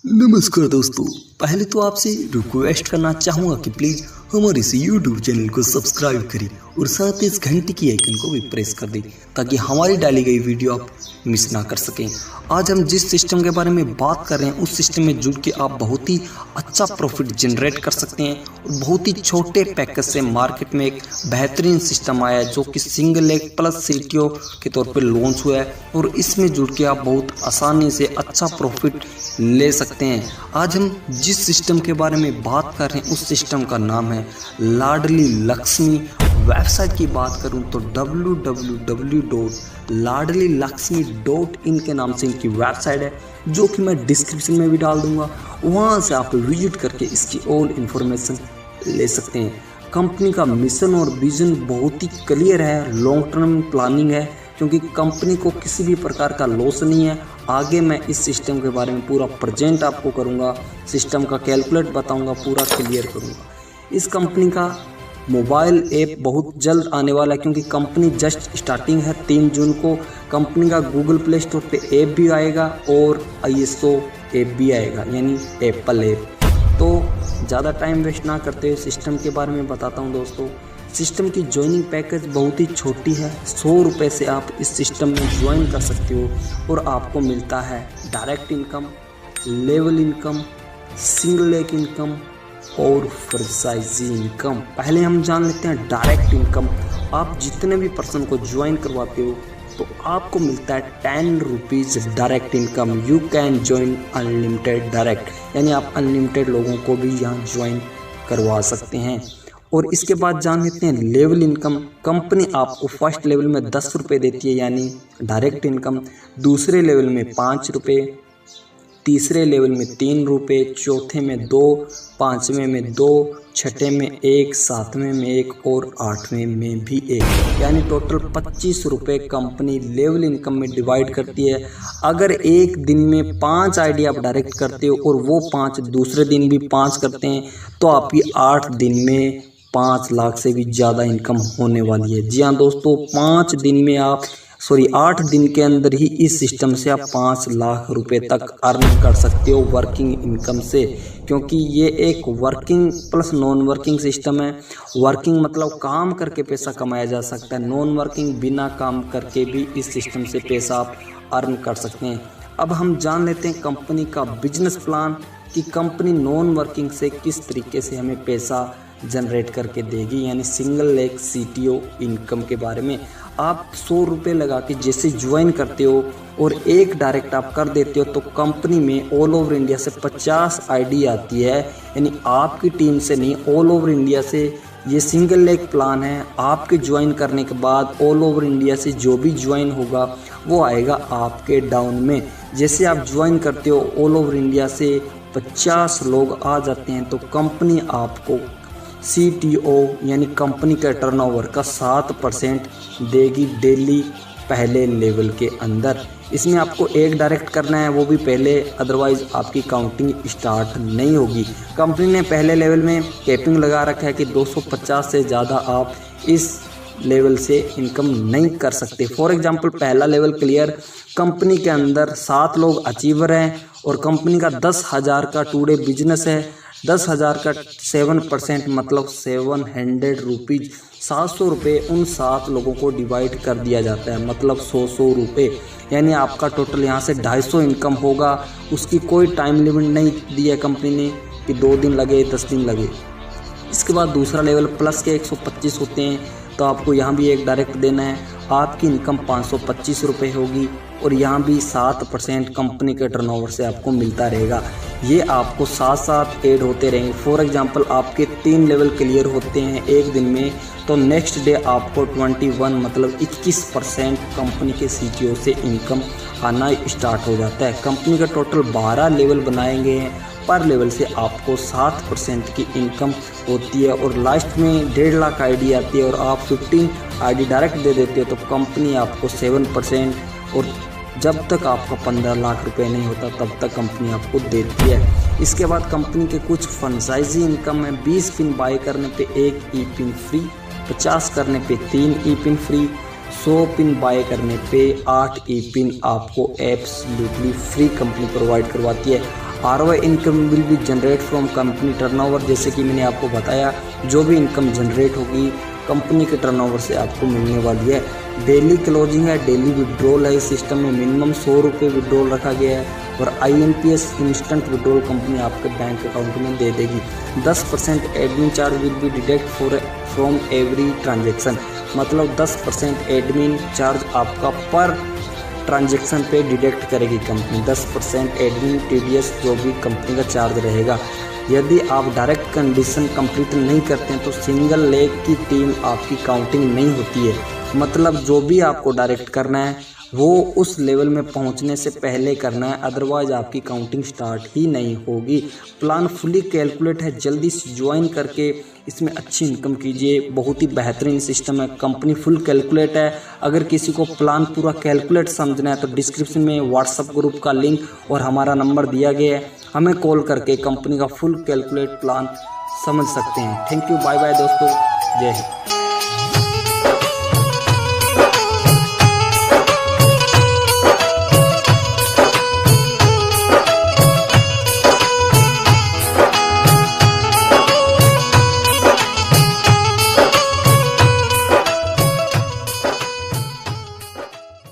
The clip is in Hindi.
नमस्कार दोस्तों, पहले तो आपसे रिक्वेस्ट करना चाहूँगा कि प्लीज़ हमारे इस YouTube चैनल को सब्सक्राइब करें और साथ ही इस घंटी की आइकन को भी प्रेस कर दें ताकि हमारी डाली गई वीडियो आप मिस ना कर सकें। आज हम जिस सिस्टम के बारे में बात कर रहे हैं उस सिस्टम में जुड़ के आप बहुत ही अच्छा प्रॉफिट जनरेट कर सकते हैं और बहुत ही छोटे पैकेज से मार्केट में एक बेहतरीन सिस्टम आया है जो कि सिंगल लेग प्लस CTO के तौर पर लॉन्च हुआ है और इसमें जुड़ के आप बहुत आसानी से अच्छा प्रॉफिट ले सकते हैं। आज हम जिस सिस्टम के बारे में बात कर रहे हैं उस सिस्टम का नाम है लाडली लक्ष्मी। वेबसाइट की बात करूं तो www.ladlilakshmi.in के नाम से इनकी वेबसाइट है जो कि मैं डिस्क्रिप्शन में भी डाल दूंगा। वहां से आप विजिट करके इसकी ऑल इन्फॉर्मेशन ले सकते हैं। कंपनी का मिशन और विजन बहुत ही क्लियर है, लॉन्ग टर्म प्लानिंग है क्योंकि कंपनी को किसी भी प्रकार का लॉस नहीं है। आगे मैं इस सिस्टम के बारे में पूरा प्रेजेंट आपको करूंगा, सिस्टम का कैलकुलेट बताऊंगा, पूरा क्लियर करूंगा। इस कंपनी का मोबाइल ऐप बहुत जल्द आने वाला है क्योंकि कंपनी जस्ट स्टार्टिंग है। 3 जून को कंपनी का गूगल प्ले स्टोर पे ऐप भी आएगा और ISO ऐप भी आएगा, यानी एप्पल ऐप। तो ज़्यादा टाइम वेस्ट ना करते हुए सिस्टम के बारे में बताता हूँ दोस्तों। सिस्टम की ज्वाइनिंग पैकेज बहुत ही छोटी है। 100 रुपये से आप इस सिस्टम में ज्वाइन कर सकते हो और आपको मिलता है direct income, level income, single leg income और फ्रेंचाइजी इनकम। पहले हम जान लेते हैं डायरेक्ट इनकम। आप जितने भी पर्सन को ज्वाइन करवाते हो तो आपको मिलता है 10 rupees direct income. You can join unlimited direct, यानी आप अनलिमिटेड लोगों को भी यहाँ ज्वाइन करवा सकते हैं। और इसके बाद जान लेते हैं लेवल इनकम। कंपनी आपको फर्स्ट लेवल में 10 रुपये देती है यानी डायरेक्ट इनकम, दूसरे लेवल में 5 रुपये, तीसरे लेवल में 3 रुपये, चौथे में 2, 5वें में 2, छठे में 1, 7वें में 1 और 8वें में भी 1, यानी टोटल 25 रुपये कंपनी लेवल इनकम में डिवाइड करती है। अगर एक दिन में 5 आईडी आप डायरेक्ट करते हो और वो 5 दूसरे दिन भी 5 करते हैं तो आपकी 8 दिन में 5 लाख से भी ज़्यादा इनकम होने वाली है। जी हाँ दोस्तों, 8 दिन के अंदर ही इस सिस्टम से आप 5 लाख रुपए तक अर्न कर सकते हो वर्किंग इनकम से, क्योंकि ये एक working plus non working system है। वर्किंग मतलब काम करके पैसा कमाया जा सकता है, नॉन वर्किंग बिना काम करके भी इस सिस्टम से पैसा आप अर्न कर सकते हैं। अब हम जान लेते हैं कंपनी का बिजनेस प्लान कि कंपनी नॉन वर्किंग से किस तरीके से हमें पैसा जनरेट करके देगी, यानी सिंगल लेग CTO इनकम के बारे में। आप 100 रुपये लगा के जैसे ज्वाइन करते हो और एक डायरेक्ट आप कर देते हो तो कंपनी में ऑल ओवर इंडिया से 50 ID आती है, यानी आपकी टीम से नहीं, ऑल ओवर इंडिया से। ये सिंगल लेग प्लान है। आपके ज्वाइन करने के बाद ऑल ओवर इंडिया से जो भी ज्वाइन होगा वो आएगा आपके डाउन में। जैसे आप ज्वाइन करते हो ऑल ओवर इंडिया से 50 लोग आ जाते हैं तो कंपनी आपको CTO यानी कंपनी के टर्नओवर का 7% देगी डेली पहले लेवल के अंदर। इसमें आपको एक डायरेक्ट करना है, वो भी पहले, अदरवाइज आपकी काउंटिंग स्टार्ट नहीं होगी। कंपनी ने पहले लेवल में कैपिंग लगा रखा है कि 250 से ज़्यादा आप इस लेवल से इनकम नहीं कर सकते। फॉर एग्जांपल पहला लेवल क्लियर, कंपनी के अंदर 7 लोग अचीवर हैं और कंपनी का 10,000 का टुडे बिजनेस है। 10,000 का 7% मतलब 700 रुपीज़, 700 रुपये उन 7 लोगों को डिवाइड कर दिया जाता है, मतलब 100 रुपये, यानी आपका टोटल यहाँ से 250 इनकम होगा। उसकी कोई टाइम लिमिट नहीं दी है कंपनी ने कि 2 दिन लगे 10 दिन लगे। इसके बाद दूसरा लेवल प्लस के 125 होते हैं तो आपको यहाँ भी एक डायरेक्ट देना है। आपकी इनकम 525 रुपये होगी और यहाँ भी 7% कंपनी के टर्नओवर से आपको मिलता रहेगा। ये आपको साथ साथ ऐड होते रहेंगे। फॉर एग्जांपल आपके 3 लेवल क्लियर होते हैं एक दिन में तो नेक्स्ट डे आपको 21 मतलब 21% कंपनी के CTO से इनकम आना स्टार्ट हो जाता है। कंपनी का टोटल 12 लेवल बनाएंगे हैं, पर लेवल से आपको 7% की इनकम होती है और लास्ट में 1.5 लाख ID आती है और आप 15 ID डायरेक्ट दे देते हो तो कंपनी आपको 7% और जब तक आपका 15 लाख रुपए नहीं होता तब तक कंपनी आपको देती है। इसके बाद कंपनी के कुछ फ्रेंचाइजी इनकम है। 20 पिन बाय करने पे 1 E-पिन फ्री, 50 करने पे 3 E-पिन फ्री, 100 पिन बाय करने पे 8 E-पिन आपको एब्सोल्युटली फ्री कंपनी प्रोवाइड करवाती है। ROI income will be generate from company turnover, जैसे कि मैंने आपको बताया जो भी इनकम जनरेट होगी कंपनी के टर्नओवर से आपको मिलने वाली है। डेली क्लोजिंग है, डेली विड्रॉल है, इस सिस्टम में मिनिमम 100 रुपये विड्रॉल रखा गया है और IMPS इंस्टेंट विड्रॉल कंपनी आपके बैंक अकाउंट में दे देगी। 10% admin charge will be deduct from every transaction, मतलब 10% एडमिन चार्ज आपका पर ट्रांजैक्शन पे डिडक्ट करेगी कंपनी। 10% एडमिन TDS जो भी कंपनी का चार्ज रहेगा। यदि आप डायरेक्ट कंडीशन कंप्लीट नहीं करते हैं तो सिंगल लेग की टीम आपकी काउंटिंग नहीं होती है, मतलब जो भी आपको डायरेक्ट करना है वो उस लेवल में पहुंचने से पहले करना है, अदरवाइज आपकी काउंटिंग स्टार्ट ही नहीं होगी। प्लान फुली कैलकुलेट है, जल्दी से ज्वाइन करके इसमें अच्छी इनकम कीजिए। बहुत ही बेहतरीन सिस्टम है, कंपनी फुल कैलकुलेट है। अगर किसी को प्लान पूरा कैलकुलेट समझना है तो डिस्क्रिप्शन में व्हाट्सएप ग्रुप का लिंक और हमारा नंबर दिया गया है, हमें कॉल करके कंपनी का फुल कैलकुलेट प्लान समझ सकते हैं। थैंक यू, बाय बाय दोस्तों, जय हिंद।